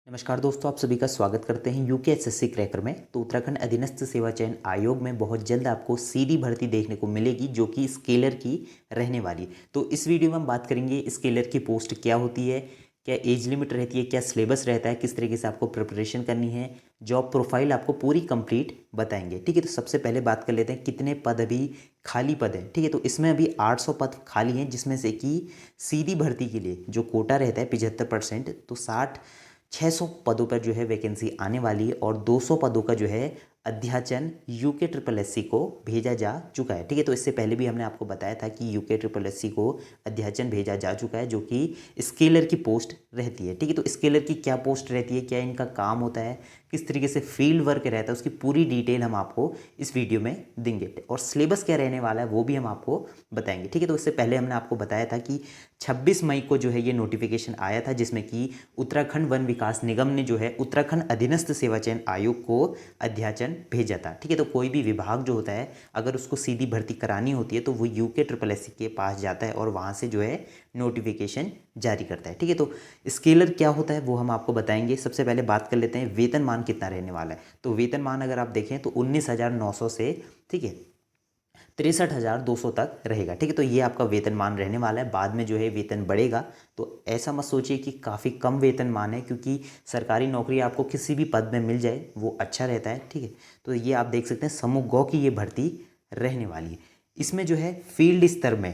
नमस्कार दोस्तों, आप सभी का स्वागत करते हैं यूकेएसएससी क्रैकर में। तो उत्तराखंड अधीनस्थ सेवा चयन आयोग में बहुत जल्द आपको सीधी भर्ती देखने को मिलेगी जो कि स्केलर की रहने वाली है। तो इस वीडियो में हम बात करेंगे स्केलर की पोस्ट क्या होती है, क्या एज लिमिट रहती है, क्या सिलेबस रहता है, किस तरीके से आपको प्रिपरेशन करनी है, जॉब प्रोफाइल आपको पूरी कंप्लीट बताएंगे। ठीक है, तो सबसे पहले बात कर लेते हैं कितने पद अभी खाली पद हैं। ठीक है, तो इसमें अभी 800 पद खाली हैं, जिसमें से कि सीधी भर्ती के लिए जो कोटा रहता है 75%, तो 600 पदों पर जो है वैकेंसी आने वाली है और 200 पदों का जो है अध्याचन यूके ट्रिपल एससी को भेजा जा चुका है। ठीक है, तो इससे पहले भी हमने आपको बताया था कि यूके ट्रिपल एससी को अध्याचन भेजा जा चुका है जो कि स्केलर की पोस्ट रहती है। ठीक है, तो स्केलर की क्या पोस्ट रहती है, क्या इनका काम होता है, किस तरीके से फील्ड वर्क रहता है, उसकी पूरी डिटेल हम आपको इस वीडियो में देंगे और सिलेबस क्या रहने वाला है वो भी हम आपको बताएंगे। ठीक है, तो इससे पहले हमने आपको बताया था कि 26 मई को जो है ये नोटिफिकेशन आया था, जिसमें कि उत्तराखंड वन विकास निगम ने जो है उत्तराखंड अधीनस्थ सेवा चयन आयोग को अध्याचन भेजा था। ठीक है, तो कोई भी विभाग जो होता है अगर उसको सीधी भर्ती करानी होती है तो वो यूके ट्रिपल एससी के पास जाता है और वहाँ से जो है नोटिफिकेशन जारी करता है। ठीक है, तो स्केलर क्या होता है वो हम आपको बताएंगे। सबसे पहले बात कर लेते हैं वेतनमान कितना रहने वाला है। तो वेतनमान अगर आप देखें तो 19,900 से, ठीक है, 63,200 तक रहेगा। ठीक है, तो ये आपका वेतनमान रहने वाला है। बाद में जो है वेतन बढ़ेगा, तो ऐसा मत सोचिए कि काफ़ी कम वेतनमान है, क्योंकि सरकारी नौकरी आपको किसी भी पद में मिल जाए वो अच्छा रहता है। ठीक है, तो ये आप देख सकते हैं समूह गौ की ये भर्ती रहने वाली है। इसमें जो है फील्ड स्तर में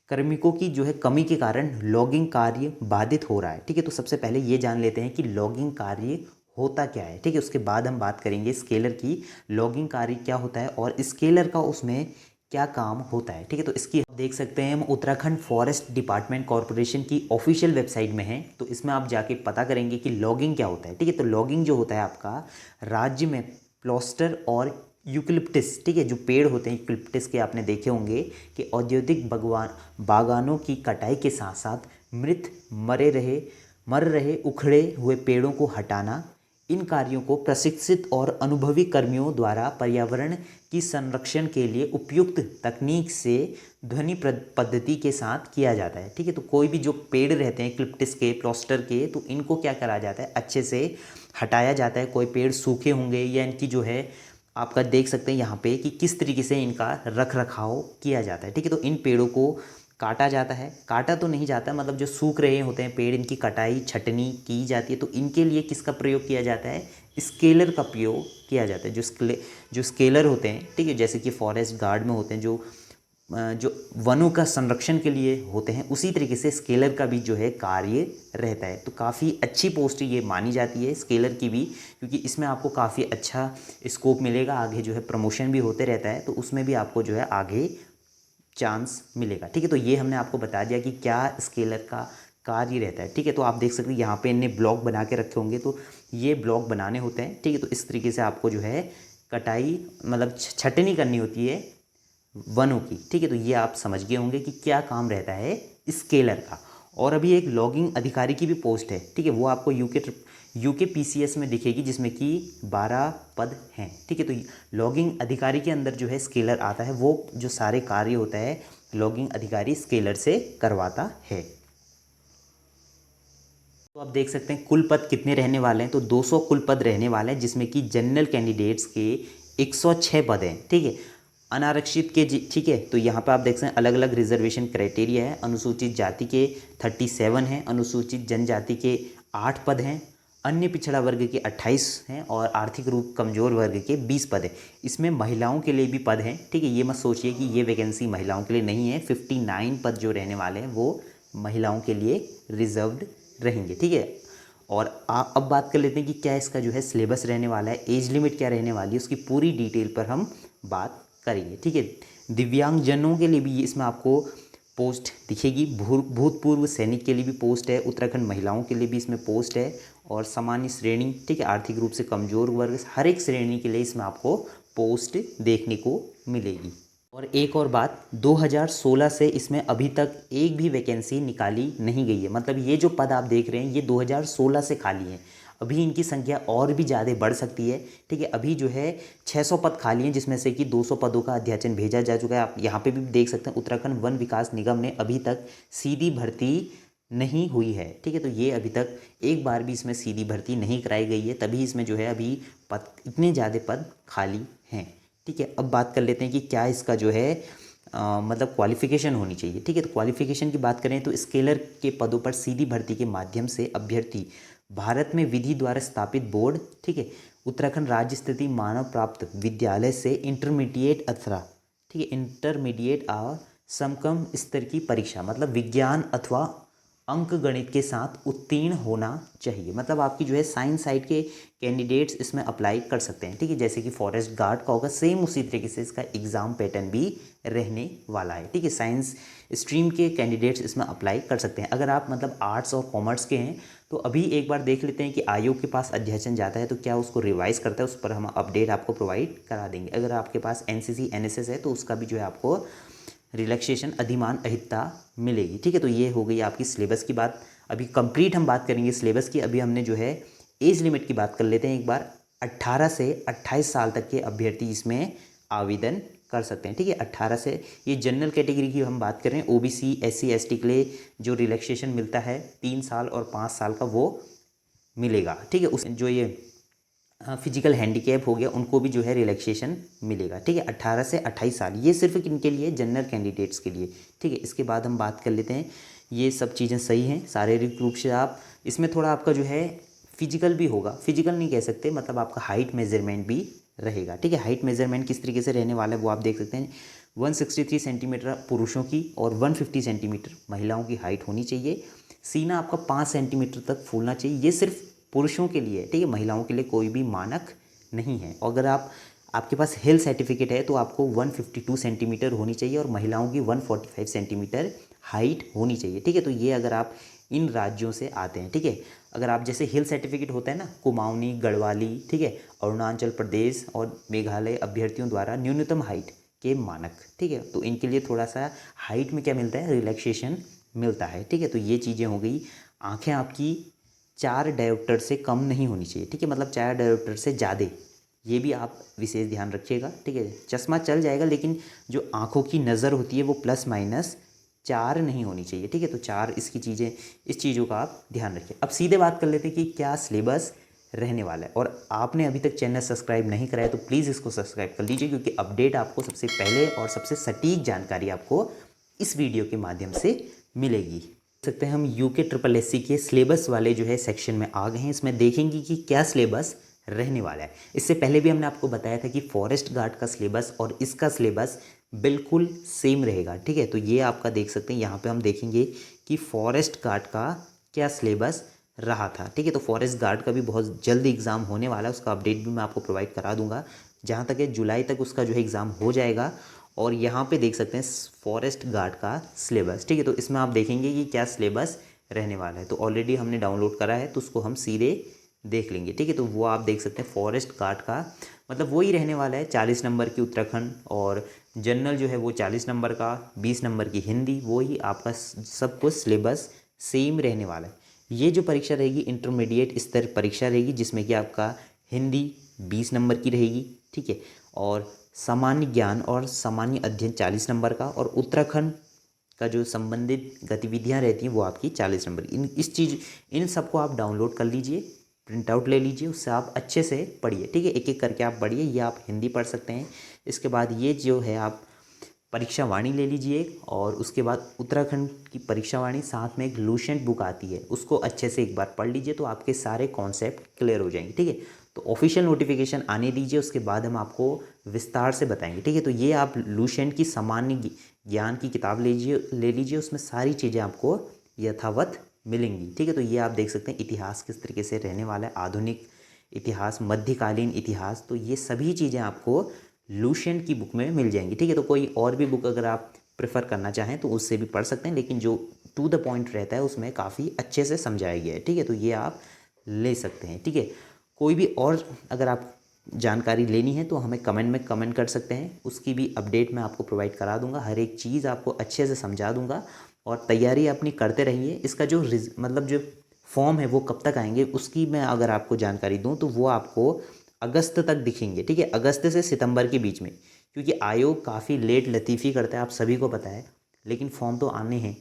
कार्मिकों की जो है कमी के कारण लॉगिंग कार्य बाधित हो रहा है। ठीक है, तो सबसे पहले ये जान लेते हैं कि लॉगिंग कार्य होता क्या है। ठीक है, उसके बाद हम बात करेंगे स्केलर की लॉगिंग कार्य क्या होता है और स्केलर का उसमें क्या काम होता है। ठीक है, तो इसकी आप देख सकते हैं हम उत्तराखंड फॉरेस्ट डिपार्टमेंट कॉरपोरेशन की ऑफिशियल वेबसाइट में हैं, तो इसमें आप जाके पता करेंगे कि लॉगिंग क्या होता है। ठीक है, तो लॉगिंग जो होता है आपका राज्य में प्लास्टर और यूकलिप्टिस, ठीक है, जो पेड़ होते हैं यूकलिप्टिस के, आपने देखे होंगे कि औद्योगिक बागानों की कटाई के साथ साथ मर रहे उखड़े हुए पेड़ों को हटाना, इन कार्यों को प्रशिक्षित और अनुभवी कर्मियों द्वारा पर्यावरण की संरक्षण के लिए उपयुक्त तकनीक से ध्वनि पद्धति के साथ किया जाता है। ठीक है, तो कोई भी जो पेड़ रहते हैं क्लिप्टिस के, प्लास्टर के, तो इनको क्या करा जाता है, अच्छे से हटाया जाता है। कोई पेड़ सूखे होंगे या इनकी जो है आपका देख सकते हैं यहाँ पे कि किस तरीके से इनका रख रखाव किया जाता है। ठीक है, तो इन पेड़ों को काटा जाता है, काटा तो नहीं जाता, मतलब जो सूख रहे होते हैं पेड़, इनकी कटाई छटनी की जाती है। तो इनके लिए किसका प्रयोग किया जाता है, स्केलर का प्रयोग किया जाता है। जो स्केलर होते हैं, ठीक है, जैसे कि फॉरेस्ट गार्ड में होते हैं, जो वनों का संरक्षण के लिए होते हैं, उसी तरीके से स्केलर का भी जो है कार्य रहता है। तो काफ़ी अच्छी पोस्ट ये मानी जाती है स्केलर की भी, क्योंकि इसमें आपको काफ़ी अच्छा स्कोप मिलेगा, आगे जो है प्रमोशन भी होते रहता है, तो उसमें भी आपको जो है आगे चांस मिलेगा। ठीक है, तो ये हमने आपको बता दिया कि क्या स्केलर का कार्य रहता है। ठीक है, तो आप देख सकते हैं यहाँ पे इनने ब्लॉक बना के रखे होंगे, तो ये ब्लॉक बनाने होते हैं। ठीक है, तो इस तरीके से आपको जो है कटाई मतलब छटनी करनी होती है वनों की। ठीक है, तो ये आप समझ गए होंगे कि क्या काम रहता है स्केलर का। और अभी एक लॉगिंग अधिकारी की भी पोस्ट है। ठीक है, वो आपको यूके पीसीएस में दिखेगी, जिसमें कि 12 पद हैं। ठीक है, तो लॉगिंग अधिकारी के अंदर जो है स्केलर आता है, वो जो सारे कार्य होता है लॉगिंग अधिकारी स्केलर से करवाता है। तो आप देख सकते हैं कुल पद कितने रहने वाले हैं, तो 200 कुल पद रहने वाले हैं, जिसमें कि जनरल कैंडिडेट्स के 106 पद हैं। ठीक है, अनारक्षित के ठीक है, तो यहाँ पे आप देख सकते हैं अलग अलग रिजर्वेशन क्राइटेरिया है। अनुसूचित जाति के 37 हैं, अनुसूचित जनजाति के 8 पद हैं, अन्य पिछड़ा वर्ग के 28 हैं और आर्थिक रूप कमजोर वर्ग के 20 पद हैं। इसमें महिलाओं के लिए भी पद हैं। ठीक है, ये मत सोचिए कि ये वैकेंसी महिलाओं के लिए नहीं है। 59 पद जो रहने वाले हैं वो महिलाओं के लिए रिजर्व्ड रहेंगे। ठीक है, और अब बात कर लेते हैं कि क्या इसका जो है सिलेबस रहने वाला है, एज लिमिट क्या रहने वाली है, उसकी पूरी डिटेल पर हम बात करेंगे। ठीक है, दिव्यांगजनों के लिए भी इसमें आपको पोस्ट दिखेगी, भूतपूर्व सैनिक के लिए भी पोस्ट है, उत्तराखंड महिलाओं के लिए भी इसमें पोस्ट है, और सामान्य श्रेणी, ठीक है, आर्थिक रूप से कमजोर वर्ग, हर एक श्रेणी के लिए इसमें आपको पोस्ट देखने को मिलेगी। और एक और बात, 2016 से इसमें अभी तक एक भी वैकेंसी निकाली नहीं गई है। मतलब ये जो पद आप देख रहे हैं ये 2016 से खाली हैं। अभी इनकी संख्या और भी ज़्यादा बढ़ सकती है। ठीक है, अभी जो है 600 पद खाली हैं, जिसमें से कि 200 पदों का अध्याचन भेजा जा चुका है। आप यहाँ पे भी देख सकते हैं उत्तराखंड वन विकास निगम ने अभी तक सीधी भर्ती नहीं हुई है। ठीक है, तो ये अभी तक एक बार भी इसमें सीधी भर्ती नहीं कराई गई है, तभी इसमें जो है अभी पद, इतने ज़्यादा पद खाली हैं। ठीक है, अब बात कर लेते हैं कि क्या इसका जो है मतलब क्वालिफिकेशन होनी चाहिए। ठीक है, तो क्वालिफिकेशन की बात करें तो स्केलर के पदों पर सीधी भर्ती के माध्यम से अभ्यर्थी भारत में विधि द्वारा स्थापित बोर्ड, ठीक है, उत्तराखंड राज्य स्थिति मानव प्राप्त विद्यालय से इंटरमीडिएट अथवा, ठीक है, इंटरमीडिएट और समकम स्तर की परीक्षा मतलब विज्ञान अथवा अंक गणित के साथ उत्तीर्ण होना चाहिए। मतलब आपकी जो है साइंस साइड के कैंडिडेट्स इसमें अप्लाई कर सकते हैं। ठीक है, जैसे कि फॉरेस्ट गार्ड का होगा, सेम उसी तरीके से इसका एग्ज़ाम पैटर्न भी रहने वाला है। ठीक है, साइंस स्ट्रीम के कैंडिडेट्स इसमें अप्लाई कर सकते हैं। अगर आप मतलब आर्ट्स और कॉमर्स के हैं तो अभी एक बार देख लेते हैं कि आयोग के पास अध्याचन जाता है तो क्या उसको रिवाइज करता है, उस पर हम अपडेट आपको प्रोवाइड करा देंगे। अगर आपके पास एनसीसी एनएसएस है तो उसका भी जो है आपको रिलैक्सेशन अधिमान अहिता मिलेगी। ठीक है, तो ये हो गई आपकी सिलेबस की बात। अभी कंप्लीट हम बात करेंगे सिलेबस की। अभी हमने जो है एज लिमिट की बात कर लेते हैं एक बार। 18 से 28 साल तक के अभ्यर्थी इसमें आवेदन कर सकते हैं। ठीक है, 18 से, ये जनरल कैटेगरी की हम बात कर रहे हैं। ओबीसी एससी एसटी के लिए जो रिलैक्सेशन मिलता है 3 साल और 5 साल का वो मिलेगा। ठीक है, उस जो ये फिजिकल हैंडीकैप हो गया उनको भी जो है रिलैक्सेशन मिलेगा। ठीक है, 18 से 28 साल, ये सिर्फ किनके लिए, जनरल कैंडिडेट्स के लिए। ठीक है, इसके बाद हम बात कर लेते हैं, ये सब चीज़ें सही हैं शारीरिक रूप से। आप इसमें थोड़ा आपका जो है फिजिकल भी होगा, फिजिकल नहीं कह सकते, मतलब आपका हाइट मेजरमेंट भी रहेगा। ठीक है, हाइट मेजरमेंट किस तरीके से रहने वाला है वो आप देख सकते हैं। 163 सेंटीमीटर पुरुषों की और 150 सेंटीमीटर महिलाओं की हाइट होनी चाहिए। सीना आपका 5 सेंटीमीटर तक फूलना चाहिए। ये सिर्फ पुरुषों के लिए है। ठीक है, महिलाओं के लिए कोई भी मानक नहीं है। अगर आपके पास हेल्थ सर्टिफिकेट है तो आपको 152 सेंटीमीटर होनी चाहिए और महिलाओं की 145 सेंटीमीटर हाइट होनी चाहिए। ठीक है, तो ये अगर आप इन राज्यों से आते हैं। ठीक है, अगर आप जैसे हिल सर्टिफिकेट होता है ना, कुमाऊनी, गढ़वाली, ठीक है, अरुणाचल प्रदेश और मेघालय अभ्यर्थियों द्वारा न्यूनतम हाइट के मानक। ठीक है, तो इनके लिए थोड़ा सा हाइट में क्या मिलता है, रिलैक्सेशन मिलता है। ठीक है, तो ये चीज़ें हो गई। आँखें आपकी 4 डायोप्टर से कम नहीं होनी चाहिए। ठीक है, मतलब 4 डायोप्टर से ज़्यादा, ये भी आप विशेष ध्यान रखिएगा। ठीक है, चश्मा चल जाएगा लेकिन जो आँखों की नज़र होती है वो +- 4 नहीं होनी चाहिए। ठीक है, तो 4 इसकी चीज़ें, इस चीज़ों का आप ध्यान रखिए। अब सीधे बात कर लेते हैं कि क्या सिलेबस रहने वाला है। और आपने अभी तक चैनल सब्सक्राइब नहीं कराया तो प्लीज़ इसको सब्सक्राइब कर लीजिए, क्योंकि अपडेट आपको सबसे पहले और सबसे सटीक जानकारी आपको इस वीडियो के माध्यम से मिलेगी। सकते हैं हम यूके ट्रिपल एससी के सिलेबस वाले जो है सेक्शन में आ गए हैं। इसमें देखेंगे कि क्या सिलेबस रहने वाला है। इससे पहले भी हमने आपको बताया था कि फॉरेस्ट गार्ड का सिलेबस और इसका सिलेबस बिल्कुल सेम रहेगा। ठीक है, तो ये आपका देख सकते हैं, यहाँ पे हम देखेंगे कि फॉरेस्ट गार्ड का क्या सिलेबस रहा था। ठीक है, तो फॉरेस्ट गार्ड का भी बहुत जल्द एग्ज़ाम होने वाला है, उसका अपडेट भी मैं आपको प्रोवाइड करा दूंगा। जहाँ तक है जुलाई तक उसका जो है एग्ज़ाम हो जाएगा। और यहाँ पे देख सकते हैं फॉरेस्ट गार्ड का सिलेबस। ठीक है, तो इसमें आप देखेंगे कि क्या सिलेबस रहने वाला है। तो ऑलरेडी हमने डाउनलोड करा है तो उसको हम सीधे देख लेंगे। ठीक है, तो वो आप देख सकते हैं फॉरेस्ट गार्ड का मतलब वही रहने वाला है। 40 नंबर की उत्तराखंड और जनरल जो है वो 40 नंबर का, 20 नंबर की हिंदी, वही आपका सब कुछ सिलेबस सेम रहने वाला है। ये जो परीक्षा रहेगी इंटरमीडिएट स्तर परीक्षा रहेगी, जिसमें कि आपका हिंदी 20 नंबर की रहेगी। ठीक है, और सामान्य ज्ञान और सामान्य अध्ययन 40 नंबर का, और उत्तराखंड का जो संबंधित गतिविधियां रहती हैं वो आपकी 40 नंबर की। इन सबको आप डाउनलोड कर लीजिए, प्रिंट आउट ले लीजिए, उससे आप अच्छे से पढ़िए। ठीक है, एक एक करके आप पढ़िए। ये आप हिंदी पढ़ सकते हैं। इसके बाद ये जो है आप परीक्षा वाणी ले लीजिए, और उसके बाद उत्तराखंड की परीक्षा वाणी साथ में एक लूसेंट बुक आती है, उसको अच्छे से एक बार पढ़ लीजिए तो आपके सारे कॉन्सेप्ट क्लियर हो जाएंगे। ठीक है, तो ऑफिशियल नोटिफिकेशन आने दीजिए, उसके बाद हम आपको विस्तार से बताएंगे। ठीक है, तो ये आप लूसेंट की सामान्य ज्ञान की किताब ले लीजिए, उसमें सारी चीज़ें आपको यथावत मिलेंगी। ठीक है, तो ये आप देख सकते हैं इतिहास किस तरीके से रहने वाला है, आधुनिक इतिहास, मध्यकालीन इतिहास, तो ये सभी चीज़ें आपको लूसेंट की बुक में मिल जाएंगी। ठीक है, तो कोई और भी बुक अगर आप प्रेफर करना चाहें तो उससे भी पढ़ सकते हैं, लेकिन जो टू द पॉइंट रहता है उसमें काफ़ी अच्छे से समझाया गया है। ठीक है, तो ये आप ले सकते हैं। ठीक है, कोई भी और अगर आप जानकारी लेनी है तो हमें कमेंट में कमेंट कर सकते हैं, उसकी भी अपडेट मैं आपको प्रोवाइड करा दूंगा। हर एक चीज़ आपको अच्छे से समझा दूंगा, और तैयारी अपनी करते रहिए। इसका जो मतलब जो फॉर्म है वो कब तक आएंगे उसकी मैं अगर आपको जानकारी दूं तो वो आपको अगस्त तक दिखेंगे। ठीक है, अगस्त से सितंबर के बीच में, क्योंकि आयोग काफ़ी लेट लतीफ़ी करता है, आप सभी को पता है, लेकिन फॉर्म तो आने हैं।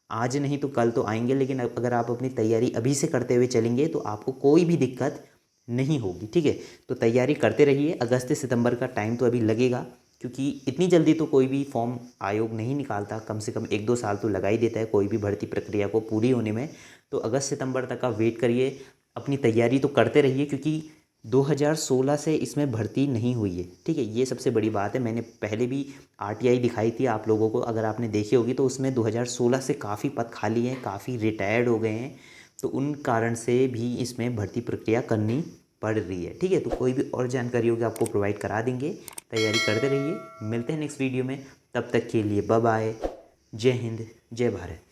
आज नहीं तो कल तो आएंगे, लेकिन अगर आप अपनी तैयारी अभी से करते हुए चलेंगे तो आपको कोई भी दिक्कत नहीं होगी। ठीक है, तो तैयारी करते रहिए। अगस्त सितंबर का टाइम तो अभी लगेगा, क्योंकि इतनी जल्दी तो कोई भी फॉर्म आयोग नहीं निकालता, कम से कम 1-2 साल तो लगा ही देता है कोई भी भर्ती प्रक्रिया को पूरी होने में। तो अगस्त सितंबर तक का वेट करिए, अपनी तैयारी तो करते रहिए, क्योंकि 2016 से इसमें भर्ती नहीं हुई है। ठीक है, ये सबसे बड़ी बात है। मैंने पहले भी आरटीआई दिखाई थी आप लोगों को, अगर आपने देखी होगी तो उसमें 2016 से काफ़ी पद खाली हैं, काफ़ी रिटायर्ड हो गए हैं, तो उन कारण से भी इसमें भर्ती प्रक्रिया करनी पड़ रही है। ठीक है, तो कोई भी और जानकारी होगी आपको प्रोवाइड करा देंगे। तैयारी करते रहिए, मिलते हैं नेक्स्ट वीडियो में। तब तक के लिए बाय बाय, जय हिंद, जय भारत।